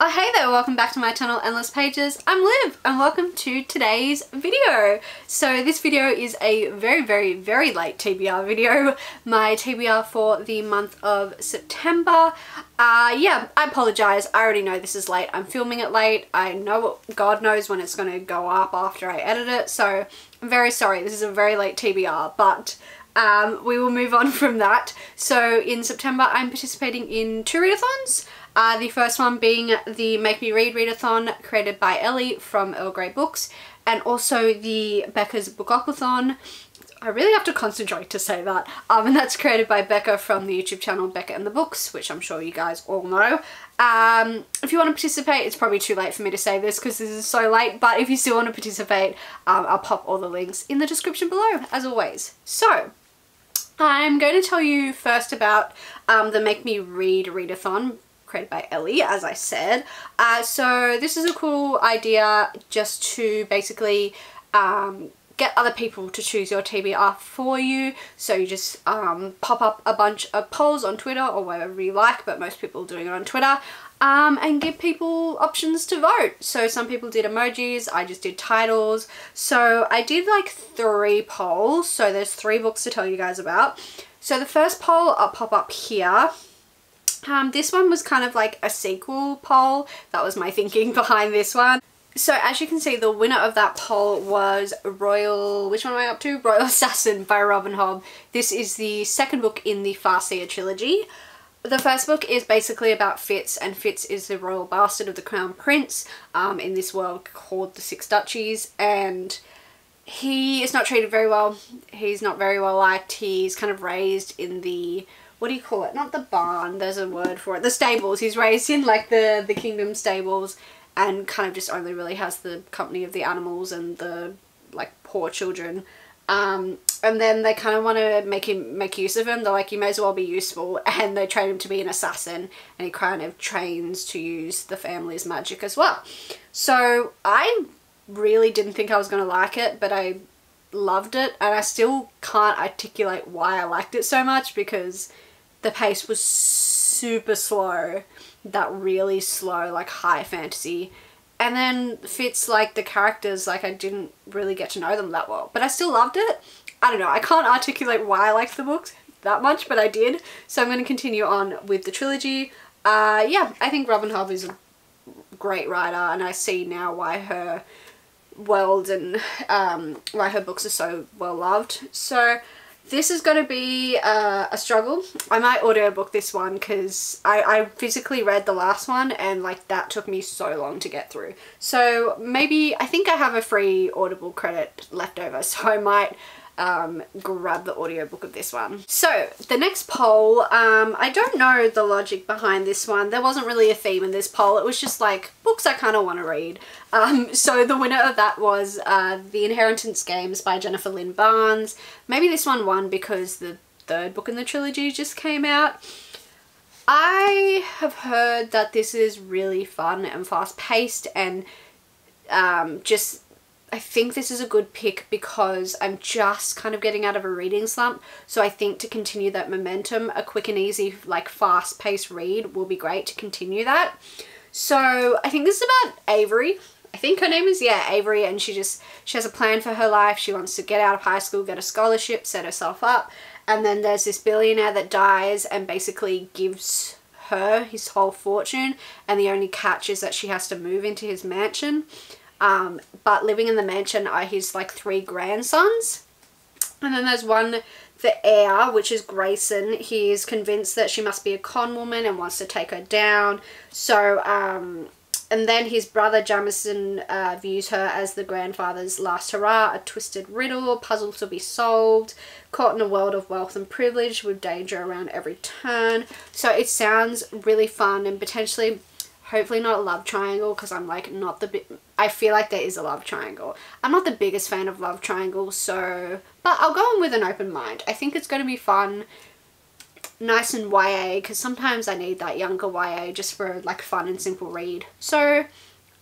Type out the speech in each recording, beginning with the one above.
Oh hey there, welcome back to my channel Endless Pages. I'm Liv and welcome to today's video. So this video is a very late TBR video, my TBR for the month of September. Yeah, I apologise, I already know this is late. I'm filming it late. I know God knows when it's going to go up after I edit it, so I'm very sorry. This is a very late TBR, but we will move on from that. So in September I'm participating in 2 readathons. The first one being the Make Me Read readathon created by Ellie from Earl Grey Books, and also the Beccas Bookoplathon. I really have to concentrate to say that. And that's created by Becca from the YouTube channel Becca and the Books, which I'm sure you guys all know. If you want to participate, it's probably too late for me to say this because this is so late, but if you still want to participate, I'll pop all the links in the description below, as always. So, I'm going to tell you first about the Make Me Read readathon created by Ellie, as I said. So this is a cool idea just to basically get other people to choose your TBR for you. So you just pop up a bunch of polls on Twitter or wherever you like, but most people are doing it on Twitter, and give people options to vote. So some people did emojis, I just did titles. So I did like 3 polls, so there's 3 books to tell you guys about. So the first poll I'll pop up here. This one was kind of like a sequel poll. That was my thinking behind this one. So as you can see, the winner of that poll was which one am I up to? Royal Assassin by Robin Hobb. This is the second book in the Farseer trilogy. The first book is basically about Fitz, and Fitz is the royal bastard of the Crown Prince in this world called the Six Duchies, and he is not treated very well. He's not very well liked. He's kind of raised in the, what do you call it? Not the barn, there's a word for it. The stables. He's raised in like the kingdom stables and kind of just only really has the company of the animals and the like poor children. And then they kind of want to make use of him. They're like, you may as well be useful, and they train him to be an assassin, and he kind of trains to use the family's magic as well. So I really didn't think I was going to like it, but I loved it, and I still can't articulate why I liked it so much because the pace was super slow, that really slow, like high fantasy. And then Fitz, like the characters, like I didn't really get to know them that well, but I still loved it. I don't know, I can't articulate why I liked the books that much, but I did. So I'm going to continue on with the trilogy. Yeah, I think Robin Hobb is a great writer, and I see now why her world and why her books are so well loved. So this is going to be a struggle. I might audiobook this one because I physically read the last one, and like that took me so long to get through. So maybe, I think I have a free Audible credit left over, so I might grab the audiobook of this one. So the next poll, I don't know the logic behind this one. There wasn't really a theme in this poll. It was just like books I kind of want to read. So the winner of that was The Inheritance Games by Jennifer Lynn Barnes. Maybe this one won because the 3rd book in the trilogy just came out. I have heard that this is really fun and fast paced, and I think this is a good pick because I'm just kind of getting out of a reading slump. So I think to continue that momentum, a quick and easy, like fast paced read will be great to continue that. So I think this is about Avery. I think her name is, yeah, Avery, and she has a plan for her life. She wants to get out of high school, get a scholarship, set herself up. And then there's this billionaire that dies and basically gives her his whole fortune. And the only catch is that she has to move into his mansion. But living in the mansion are his like 3 grandsons. And then there's one, the heir, which is Grayson. He is convinced that she must be a con woman and wants to take her down. So, and then his brother Jamison views her as the grandfather's last hurrah, a twisted riddle, a puzzle to be solved, caught in a world of wealth and privilege with danger around every turn. So it sounds really fun and potentially, hopefully not a love triangle, because I'm like not I feel like there is a love triangle. I'm not the biggest fan of love triangles, so, but I'll go in with an open mind. I think it's going to be fun, nice and YA, because sometimes I need that younger YA just for like fun and simple read. So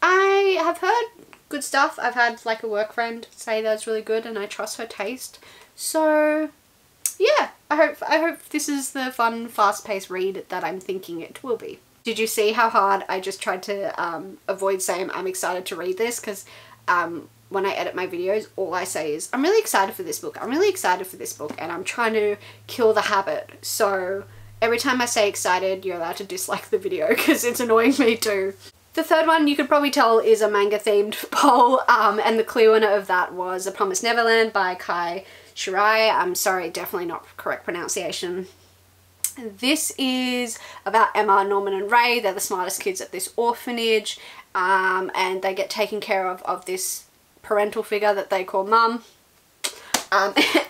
I have heard good stuff. I've had like a work friend say that's really good, and I trust her taste. So yeah, I hope this is the fun, fast-paced read that I'm thinking it will be. Did you see how hard I just tried to avoid saying I'm excited to read this? Because when I edit my videos, all I say is, I'm really excited for this book. I'm really excited for this book. And I'm trying to kill the habit. So every time I say excited, you're allowed to dislike the video because it's annoying me too. The third one, you could probably tell, is a manga themed poll. And the clear winner of that was The Promised Neverland by Kai Shirai. I'm sorry, definitely not correct pronunciation. This is about Emma, Norman and Ray. They're the smartest kids at this orphanage, and they get taken care of this parental figure that they call mum.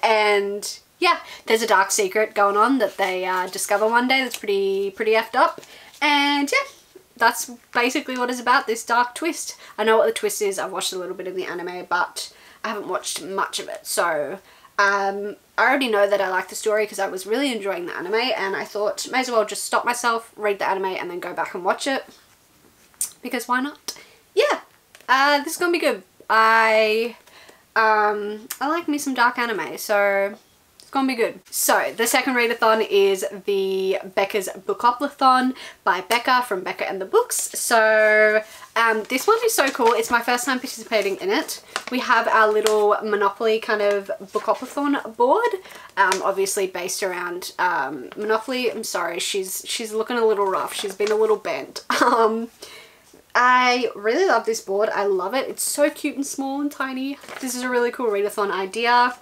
And yeah, there's a dark secret going on that they discover one day that's pretty effed up. And yeah, that's basically what it's about, this dark twist. I know what the twist is. I've watched a little bit of the anime, but I haven't watched much of it. So I already know that I like the story because I was really enjoying the anime, and I thought may as well just stop myself, read the anime, and then go back and watch it, because why not? Yeah, this is gonna be good. I like me some dark anime, so it's gonna be good. So the second readathon is the Beccas Bookoplathon by Becca from Becca and the Books. So this one is so cool. It's my first time participating in it. We have our little Monopoly kind of Bookoplathon board, obviously based around Monopoly. I'm sorry, she's looking a little rough. She's been a little bent. I really love this board. I love it. It's so cute and small and tiny. This is a really cool readathon idea.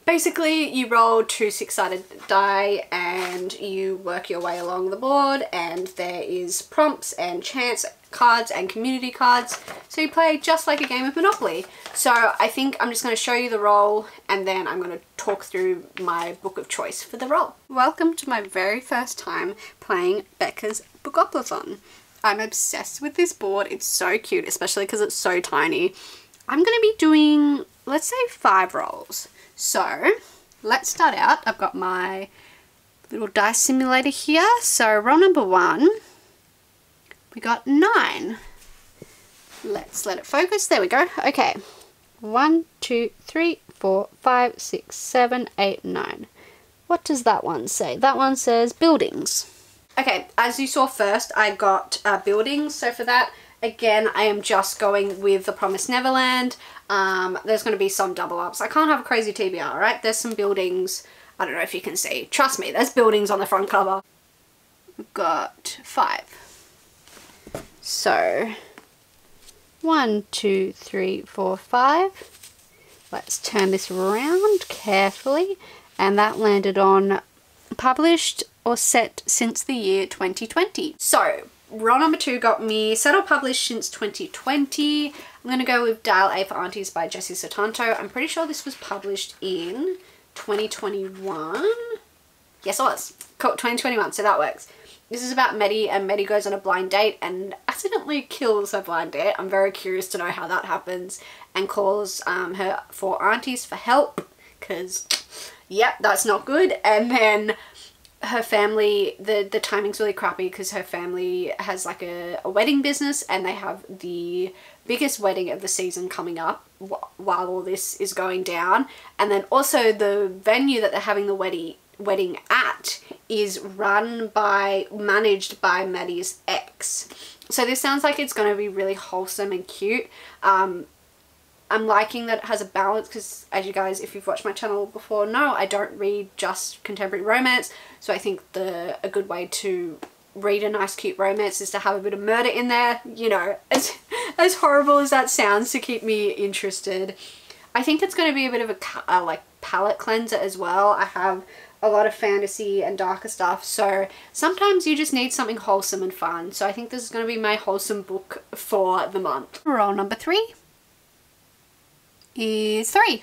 Basically, you roll 2 6-sided die and you work your way along the board, and there is prompts and chance cards and community cards. So you play just like a game of Monopoly. So I think I'm just going to show you the roll, and then I'm going to talk through my book of choice for the roll. Welcome to my very first time playing Beccas Bookoplathon. I'm obsessed with this board. It's so cute, especially because it's so tiny. I'm going to be doing, let's say, 5 rolls. So let's start out. I've got my little dice simulator here. So roll number 1, we got 9. Let's let it focus. There we go. Okay. 1, 2, 3, 4, 5, 6, 7, 8, 9. What does that one say? That one says buildings. Okay, as you saw first, I got buildings. So for that, again, I am just going with The Promised Neverland. There's going to be some double ups. I can't have a crazy TBR, right? There's some buildings. I don't know if you can see. Trust me, there's buildings on the front cover. We've got 5. So 1, 2, 3, 4, 5. Let's turn this around carefully. And that landed on published or set since the year 2020. So roll number 2 got me set or published since 2020. I'm going to go with Dial A for Aunties by Jessie Sotanto. I'm pretty sure this was published in 2021. Yes, it was. Cool, 2021, so that works. This is about Maddie, and Maddie goes on a blind date and accidentally kills her blind date. I'm very curious to know how that happens, and calls her 4 aunties for help, because, yep, that's not good. And then her family, the timing's really crappy because her family has like a wedding business, and they have the biggest wedding of the season coming up while all this is going down. And then also the venue that they're having the wedding at is managed by Maddie's ex. So this sounds like it's going to be really wholesome and cute. I'm liking that it has a balance because, as you guys, if you've watched my channel before, know I don't read just contemporary romance. So I think a good way to read a nice cute romance is to have a bit of murder in there. You know, as horrible as that sounds, to keep me interested. I think it's going to be a bit of a like palette cleanser as well. I have a lot of fantasy and darker stuff, so sometimes you just need something wholesome and fun. So I think this is going to be my wholesome book for the month. Roll number 3 is 3.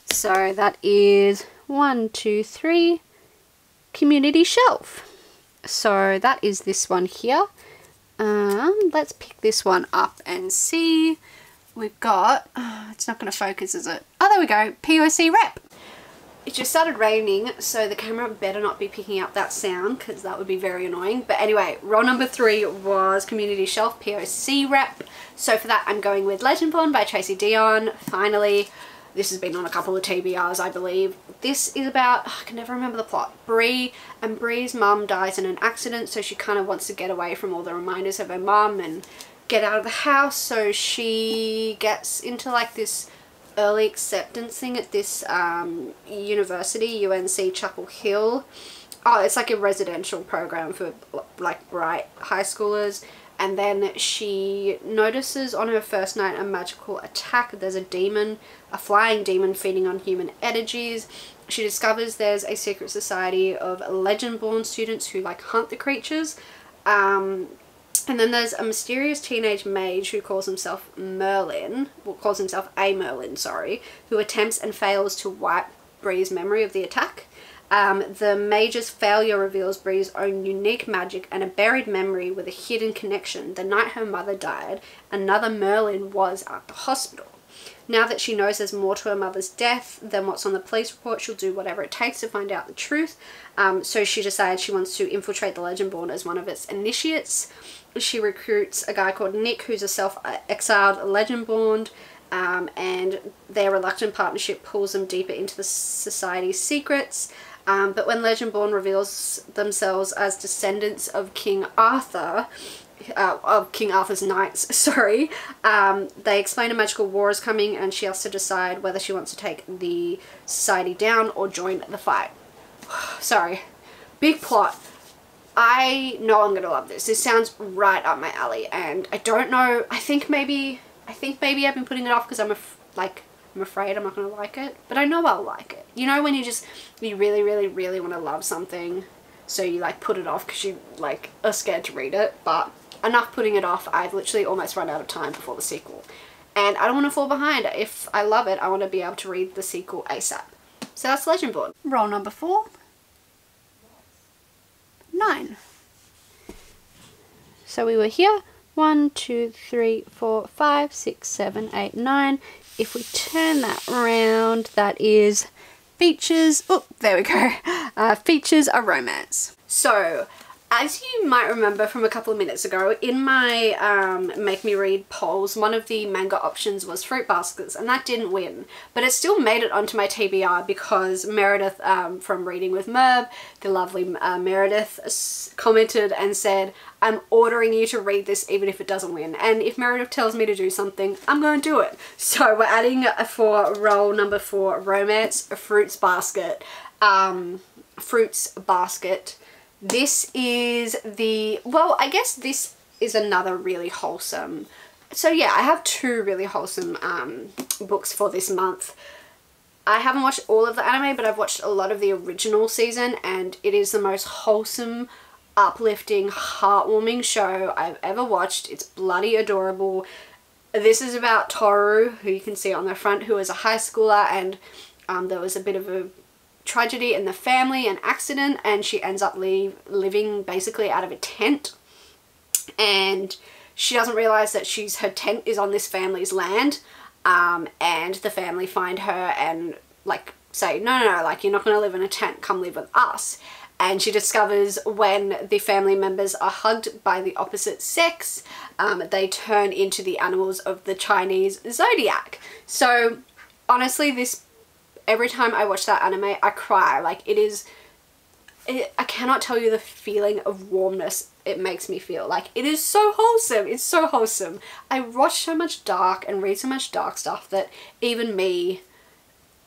So that is 1, 2, 3 community shelf. So that is this one here. Let's pick this one up and see. We've got, it's not going to focus, is it? Oh, there we go, POC rep. It just started raining, so the camera better not be picking up that sound because that would be very annoying. But anyway, roll number 3 was Community Shelf POC rep. So for that, I'm going with Legend Born by Tracy Dion. Finally, This has been on a couple of TBRs, I believe. This is about, I can never remember the plot. Bree, and Bree's mum dies in an accident, so she kind of wants to get away from all the reminders of her mum and get out of the house. So she gets into like this early acceptance thing at this university, UNC Chapel Hill. Oh, it's like a residential program for like bright high schoolers. And then she notices on her first night a magical attack. There's a demon, a flying demon feeding on human energies. She discovers there's a secret society of legend-born students who like hunt the creatures. And then there's a mysterious teenage mage who calls himself Merlin, well, calls himself a Merlin, sorry, who attempts and fails to wipe Bree's memory of the attack. The mage's failure reveals Bree's own unique magic and a buried memory with a hidden connection. The night her mother died, another Merlin was at the hospital. Now that she knows there's more to her mother's death than what's on the police report, she'll do whatever it takes to find out the truth. So she decides she wants to infiltrate the Legendborn as one of its initiates. She recruits a guy called Nick, who's a self-exiled Legendborn, and their reluctant partnership pulls them deeper into the society's secrets. But when Legendborn reveals themselves as descendants of King Arthur, of King Arthur's knights, sorry, they explain a magical war is coming, and she has to decide whether she wants to take the society down or join the fight. Sorry, big plot. I know I'm gonna love this. This sounds right up my alley, and I don't know. I think maybe I've been putting it off because I'm afraid I'm not gonna like it, but I know I'll like it. You know, when you really, really, really want to love something, so you like put it off because you like are scared to read it. But enough putting it off. I've literally almost run out of time before the sequel, and I don't want to fall behind. If I love it, I want to be able to read the sequel ASAP. So that's Legendborn. Roll number 4. 9. So we were here. 1, 2, 3, 4, 5, 6, 7, 8, 9. If we turn that around, that is Features. Oh, there we go. Features a romance. So, as you might remember from a couple of minutes ago, in my Make Me Read polls, one of the manga options was Fruit Baskets, and that didn't win. But it still made it onto my TBR because Meredith from Reading with Merb, the lovely Meredith, commented and said, I'm ordering you to read this even if it doesn't win. And if Meredith tells me to do something, I'm going to do it. So we're adding for roll number 4, romance, Fruits Basket. Fruits Basket. This is the, well, I guess this is another really wholesome. So yeah, I have 2 really wholesome books for this month. I haven't watched all of the anime, but I've watched a lot of the original season, and it is the most wholesome, uplifting, heartwarming show I've ever watched. It's bloody adorable. This is about Toru, who you can see on the front, who is a high schooler, and there was a bit of a tragedy in the family, an accident, and she ends up living basically out of a tent, and she doesn't realize that her tent is on this family's land, and the family find her and like say, no, like, you're not going to live in a tent, come live with us. And she discovers when the family members are hugged by the opposite sex, they turn into the animals of the Chinese zodiac. So honestly, every time I watch that anime, I cry. Like, I cannot tell you the feeling of warmness it makes me feel. Like, it is so wholesome. It's so wholesome. I watch so much dark and read so much dark stuff that even me,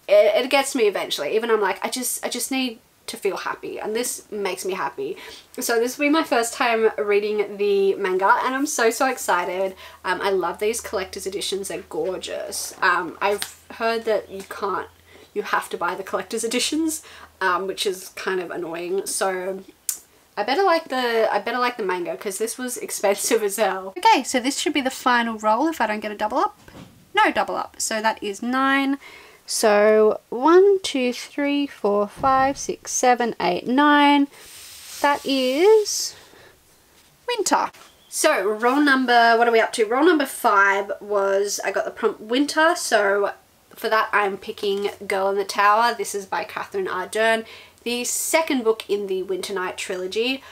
it gets me eventually. Even I'm like, I just need to feel happy, and this makes me happy. So this will be my first time reading the manga, and I'm so excited. I love these collector's editions. They're gorgeous. I've heard that you have to buy the collector's editions, which is kind of annoying. So I better like the manga, because this was expensive as hell. Okay, so this should be the final roll if I don't get a double up. No double up. So that is 9. So 1, 2, 3, 4, 5, 6, 7, 8, 9. That is winter. So roll number, what are we up to? Roll number 5 was, I got the prompt winter. So for that I'm picking Girl in the Tower. This is by Catherine Ardern, the second book in the Winter Night trilogy.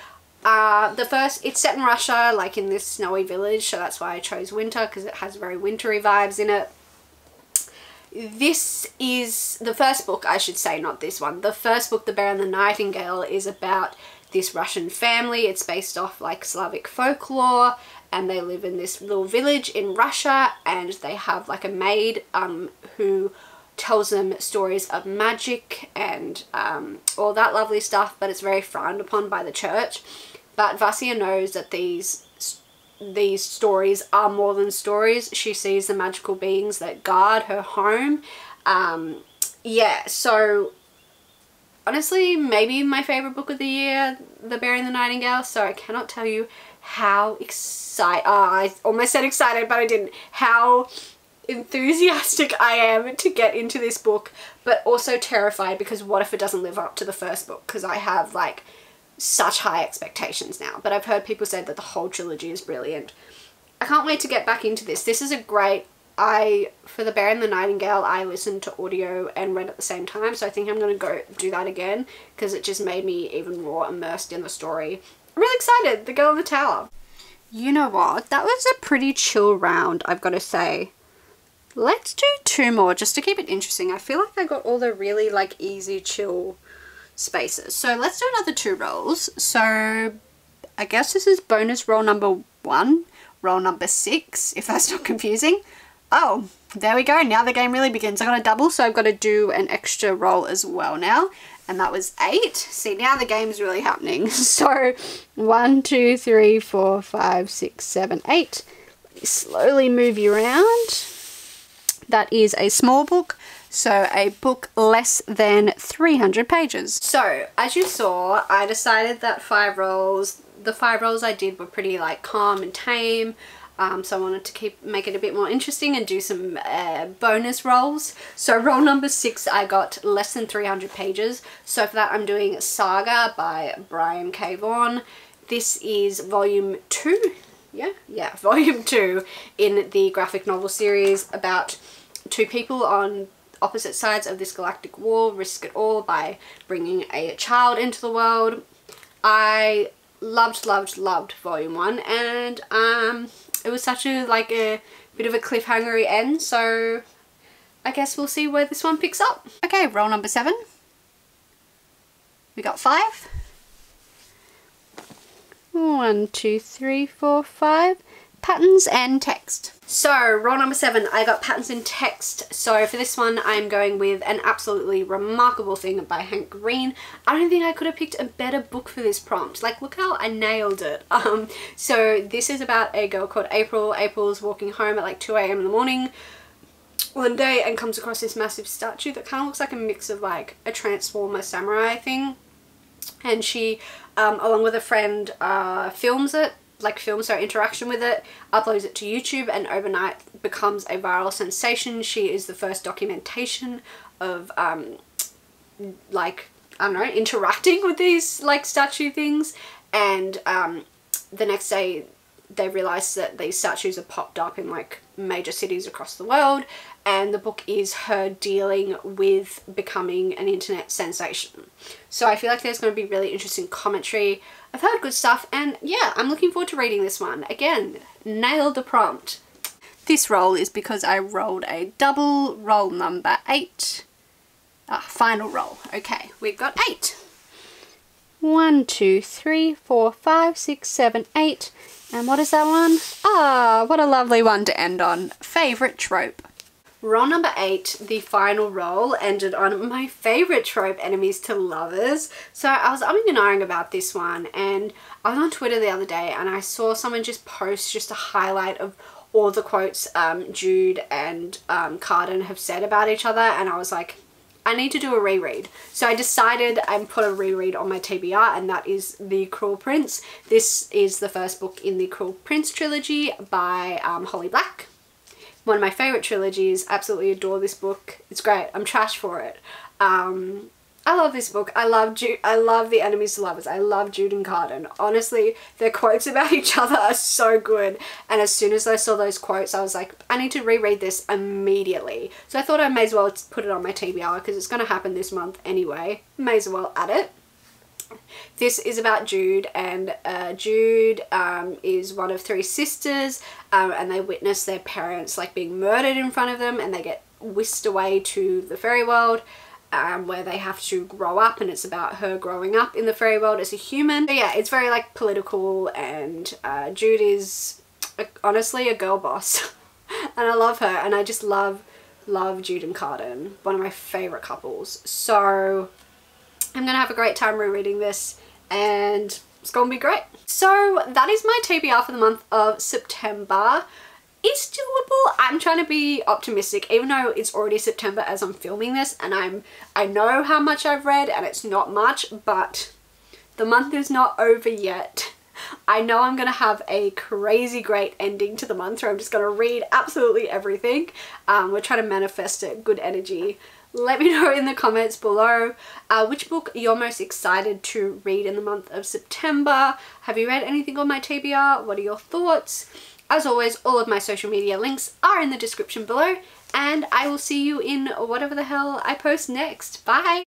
The first, it's set in Russia, like in this snowy village, so that's why I chose winter, because it has very wintry vibes in it. this is the first book, I should say, not this one. The first book, The Bear and the Nightingale, is about this Russian family. It's based off like Slavic folklore, and they live in this little village in Russia, and they have like a maid who tells them stories of magic and all that lovely stuff, but it's very frowned upon by the church. But Vasya knows that these stories are more than stories. She sees the magical beings that guard her home. Yeah, so honestly, maybe my favorite book of the year, The Bear and the Nightingale. So I cannot tell you how excited, I almost said excited, but I didn't, how enthusiastic I am to get into this book, but also terrified because what if it doesn't live up to the first book? Because I have like such high expectations now, but I've heard people say that the whole trilogy is brilliant. I can't wait to get back into this. This is a great, for The Bear and the Nightingale, I listened to audio and read at the same time, so I think I'm going to go do that again because it just made me even more immersed in the story. I'm really excited. The Girl in the Tower. You know what? That was a pretty chill round, I've got to say. Let's do 2 more just to keep it interesting. I feel like I got all the really like easy, chill spaces. So let's do another 2 rolls. So I guess this is bonus roll number 1, roll number 6, if that's not confusing. Oh, there we go. Now the game really begins. I got a double, so I've got to do an extra roll as well now. And that was 8. See, now the game's really happening. So 1, 2, 3, 4, 5, 6, 7, 8. Let me slowly move you around. That is a small book, so a book less than 300 pages. So as you saw, I decided that 5 rolls, the 5 rolls I did were pretty like calm and tame. So I wanted to make it a bit more interesting and do some bonus rolls. So roll number 6, I got less than 300 pages. So for that I'm doing Saga by Brian K. Vaughan. This is volume 2. Yeah, volume 2 in the graphic novel series about 2 people on opposite sides of this galactic war risk it all by bringing a child into the world. I loved volume 1, and it was such a like a bit of a cliffhangery end, so I guess we'll see where this one picks up. Okay, roll number 7. We got 5. 1, 2, 3, 4, 5. Patterns and text. So roll number 7, I got patterns and text. So for this one I'm going with An Absolutely Remarkable Thing by Hank Green. I don't think I could have picked a better book for this prompt. Like, look how I nailed it. So this is about a girl called April. April's walking home at like 2 AM in the morning one day and comes across this massive statue that kind of looks like a mix of like a Transformer samurai thing. And she, along with a friend, films it. Like films her interaction with it, uploads it to YouTube, and overnight becomes a viral sensation. She is the first documentation of like, I don't know, interacting with these like statue things, and the next day they realize that these statues have popped up in like major cities across the world, and the book is her dealing with becoming an internet sensation. So I feel like there's going to be really interesting commentary. I've heard good stuff, and yeah, I'm looking forward to reading this one. Again, nailed the prompt. This roll is because I rolled a double, roll number 8. Final roll. Okay, we've got 8. 1, 2, 3, 4, 5, 6, 7, 8. And what is that one? Ah, what a lovely one to end on. Favorite trope. Roll number 8, the final roll, ended on my favorite trope, enemies to lovers. So I was umming and ahhing about this one, and I was on Twitter the other day and I saw someone just post just a highlight of all the quotes Jude and Carden have said about each other, and I was like, I need to do a reread. So I decided and put a reread on my TBR, and that is The Cruel Prince. This is the first book in the Cruel Prince trilogy by Holly Black. One of my favourite trilogies. Absolutely adore this book. It's great. I'm trash for it. I love this book. I love Jude. I love the enemies to lovers. I love Jude and Carden. Honestly, their quotes about each other are so good. And as soon as I saw those quotes, I was like, I need to reread this immediately. So I thought I may as well put it on my TBR because it's going to happen this month anyway. May as well add it. This is about Jude, and Jude is one of 3 sisters, and they witness their parents like being murdered in front of them, and they get whisked away to the fairy world, where they have to grow up, and it's about her growing up in the fairy world as a human. But yeah, it's very like political, and Jude is honestly a girl boss and I love her, and I just love Jude and Carden, one of my favorite couples. So I'm gonna have a great time rereading this, and it's gonna be great. So that is my TBR for the month of September. It's doable. I'm trying to be optimistic, even though it's already September as I'm filming this, and I know how much I've read and it's not much, but the month is not over yet. I know I'm gonna have a crazy great ending to the month where I'm just gonna read absolutely everything. We're trying to manifest it, good energy. Let me know in the comments below which book you're most excited to read in the month of September. Have you read anything on my TBR? What are your thoughts? As always, all of my social media links are in the description below, and I will see you in whatever the hell I post next. Bye!